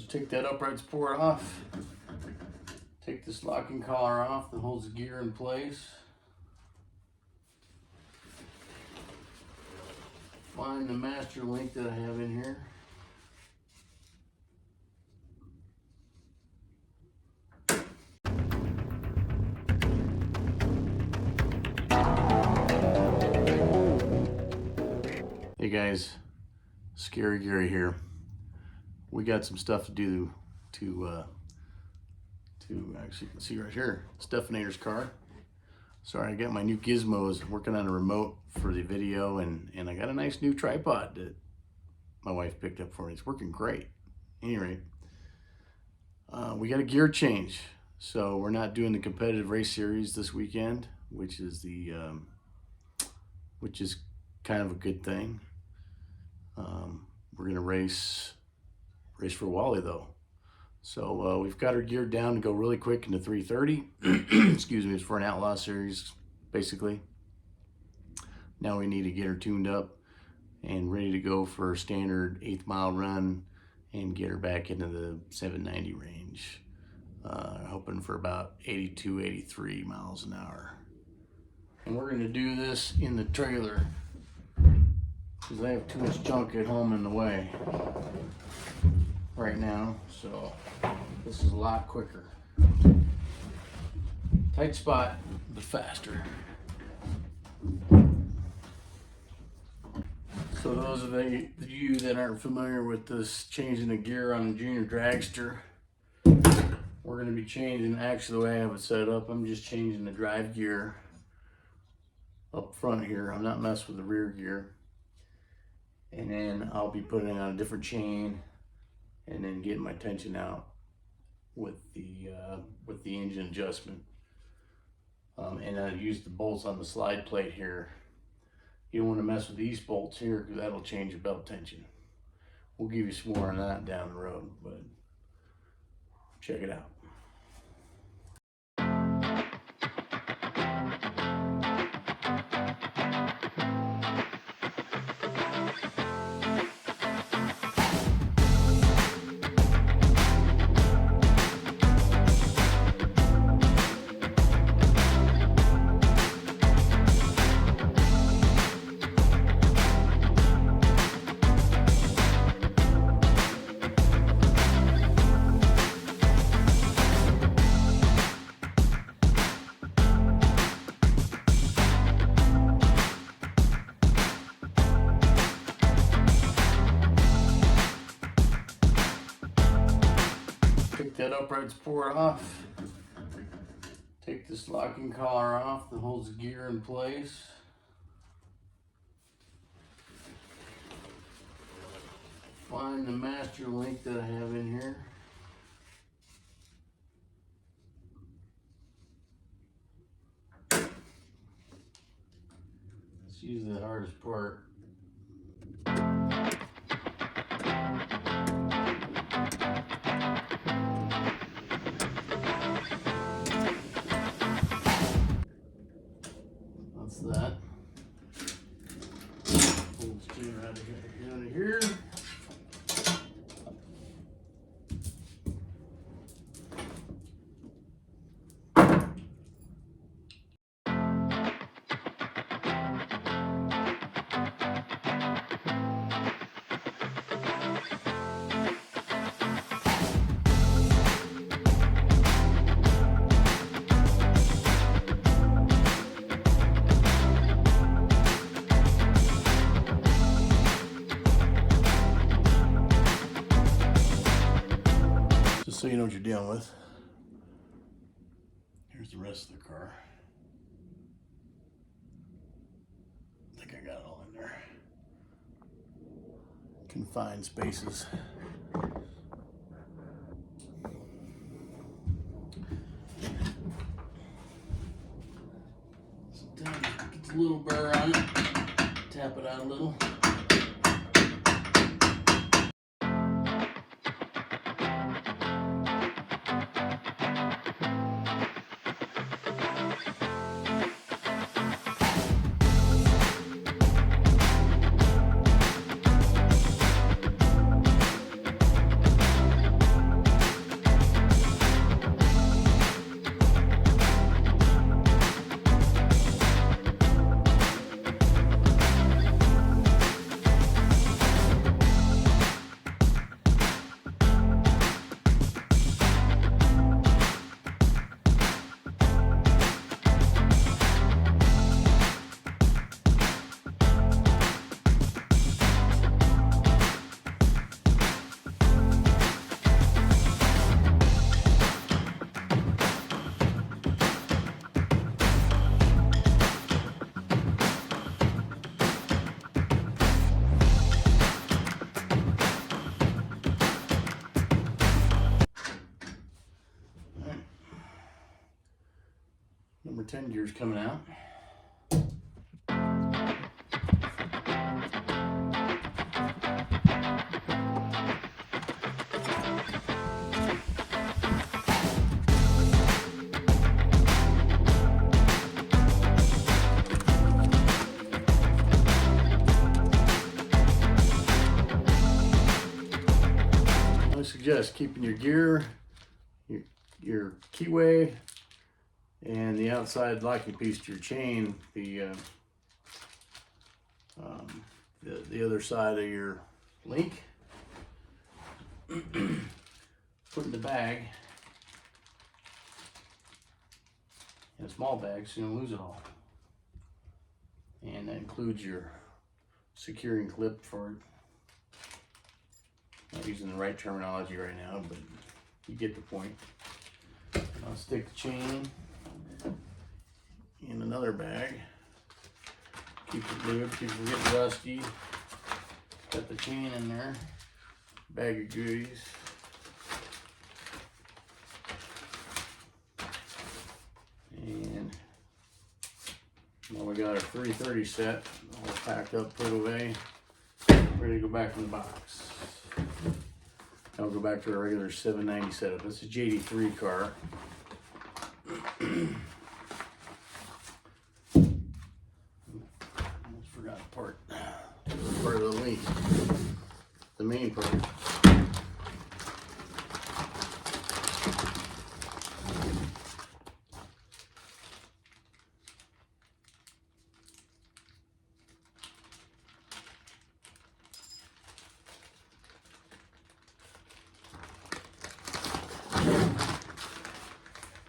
Let's take that upright support off. Take this locking collar off that holds the gear in place. Find the master link that I have in here. Hey guys, Scary Gary here. We got some stuff to do to actually, you can see right here, Stephanator's car. Sorry, I got my new gizmos, working on a remote for the video, and I got a nice new tripod that my wife picked up for me. It's working great. Anyway, we got a gear change. So we're not doing the competitive race series this weekend, which is kind of a good thing. We're gonna race for Wally though. So we've got our gear down to go really quick into 330. Excuse me, it's for an outlaw series, basically. Now we need to get her tuned up and ready to go for a standard 8th mile run and get her back into the 790 range. Hoping for about 82, 83 miles an hour. And we're gonna do this in the trailer because I have too much junk at home in the way right now, so this is a lot quicker. Tight spot, but faster. So those of you that aren't familiar with this changing the gear on the Junior Dragster, we're going to be changing, actually the way I have it set up, I'm just changing the drive gear up front here. I'm not messing with the rear gear. And then I'll be putting it on a different chain and then getting my tension out with the engine adjustment. And I use the bolts on the slide plate here. You don't want to mess with these bolts here because that'll change your belt tension. We'll give you some more on that down the road, but check it out. Take that upright support off. Take this locking collar off that holds the gear in place. Find the master link that I have in here. It's usually the hardest part. That. Pull the steer out of here. So you know what you're dealing with. Here's the rest of the car. I think I got it all in there. Confined spaces. Get a little burr on it. Tap it out a little. Number 10 gear's coming out. I suggest keeping your gear, your keyway, and the outside locking piece to your chain, the other side of your link, put in the bag, in a small bag so you don't lose it all. And that includes your securing clip for, not using the right terminology right now, but you get the point. I'll stick the chain in another bag. Keep it lubed, keep it from getting rusty. Got the chain in there. Bag of goodies. And now we got our 330 set all packed up, put away, ready to go back in the box. Now we'll go back to our regular 790 setup. This is a JD3 car. Almost forgot the part. Part of the link. The main part.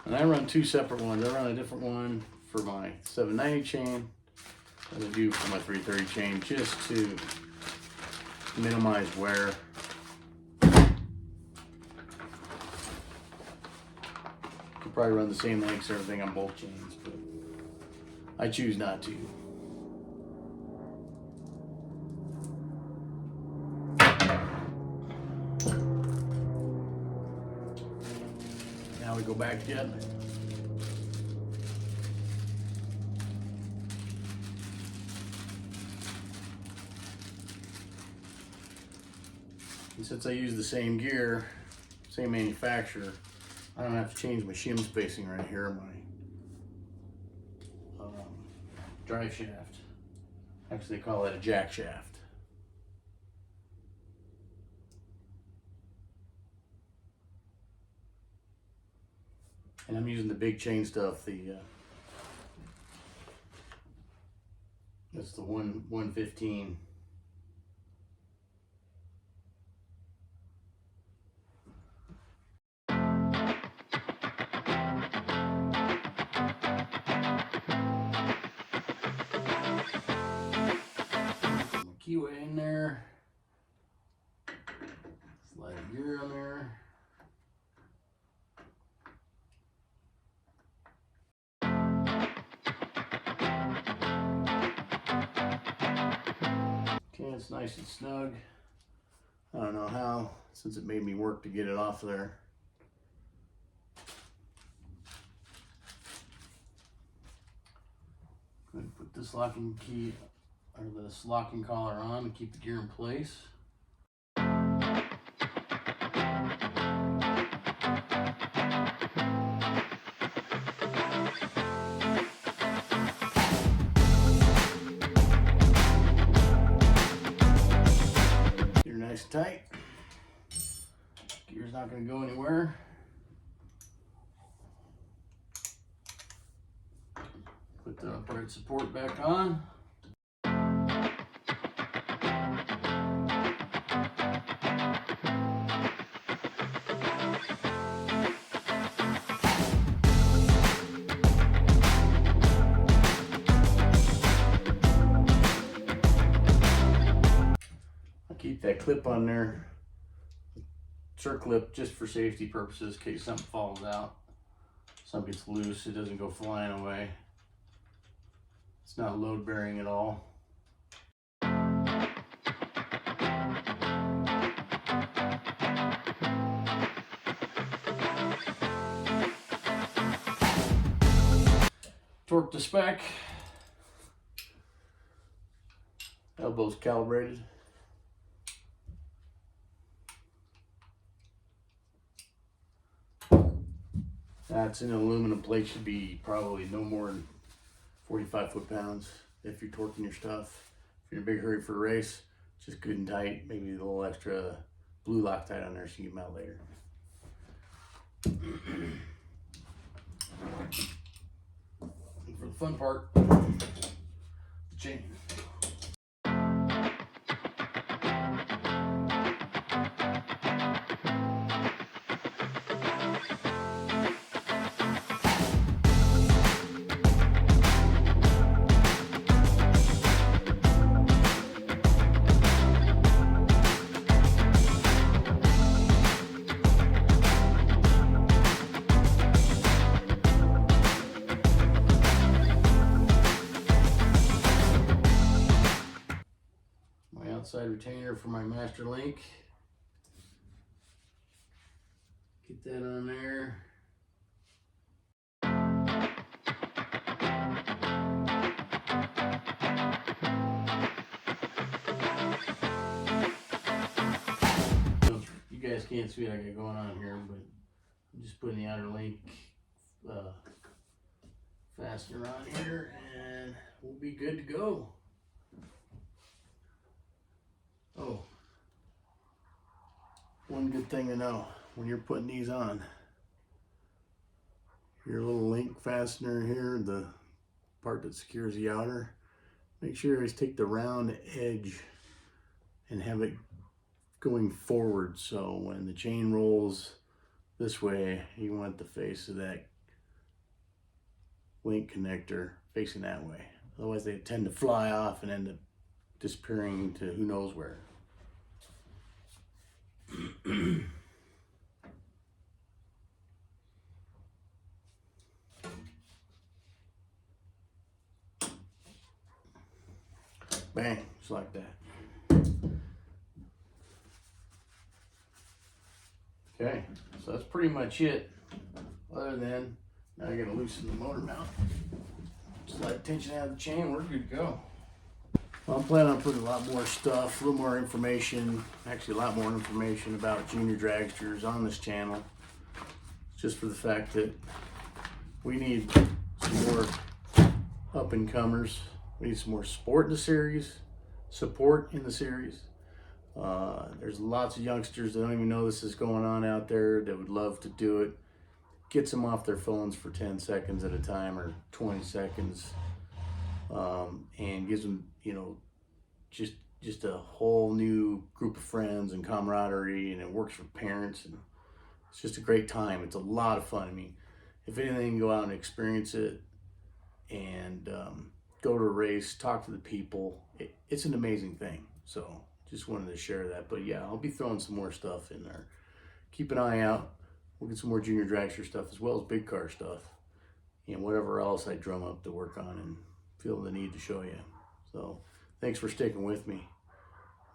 And I run two separate ones. I run a different one for my 790 chain than I do for my 330 chain, just to minimize wear. Could probably run the same lengths and everything on both chains, but I choose not to. Now we go back together. And since I use the same gear, same manufacturer, I don't have to change my shim spacing right here on my drive shaft. Actually, they call it a jack shaft. And I'm using the big chain stuff. That's the 115. Keyway in there. Slide a gear on there. Okay, it's nice and snug. I don't know how, since it made me work to get it off there. Go ahead and put this locking key, or this locking collar on to keep the gear in place. Gear nice and tight. Gear's not going to go anywhere. Put the upright support back on. Keep that clip on there, circlip, just for safety purposes, in case something falls out, something gets loose, it doesn't go flying away. It's not load bearing at all. Torque to spec. Elbows calibrated. That's an aluminum plate, should be probably no more than 45 foot-pounds if you're torquing your stuff. If you're in a big hurry for a race, just good and tight. Maybe a little extra blue Loctite on there so you can get them out later. And for the fun part, the chain. Outside retainer for my master link. Get that on there. You guys can't see what I got going on here, but I'm just putting the outer link fastener on here and we'll be good to go. Oh, one good thing to know when you're putting these on, your little link fastener here, the part that secures the outer, make sure you always take the round edge and have it going forward, so when the chain rolls this way, you want the face of that link connector facing that way. Otherwise they tend to fly off and end up disappearing to who knows where. Bang, just like that. Okay, so that's pretty much it. Other than, now I gotta loosen the motor mount. Just let tension out of the chain, we're good to go. Well, I'm planning on putting a lot more stuff, a little more information, actually a lot more information about junior dragsters on this channel. Just for the fact that we need some more up and comers. We need some more support in the series. There's lots of youngsters that don't even know this is going on out there that would love to do it. Gets them off their phones for 10 seconds at a time or 20 seconds. And gives them, you know, just a whole new group of friends and camaraderie, and it works for parents, and it's just a great time. It's a lot of fun. I mean, if anything, go out and experience it and go to a race, talk to the people. It's an amazing thing. So just wanted to share that. But yeah, I'll be throwing some more stuff in there. Keep an eye out. We'll get some more junior dragster stuff as well as big car stuff and whatever else I drum up to work on and feel the need to show you. So thanks for sticking with me.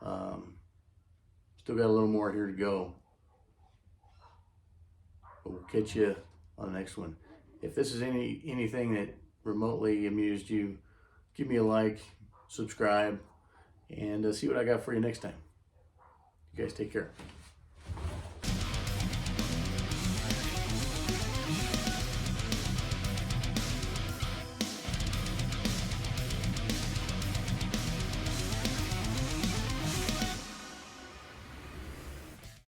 Still got a little more here to go, but we'll catch you on the next one. If this is anything that remotely amused you, give me a like, subscribe, and see what I got for you next time. You guys take care.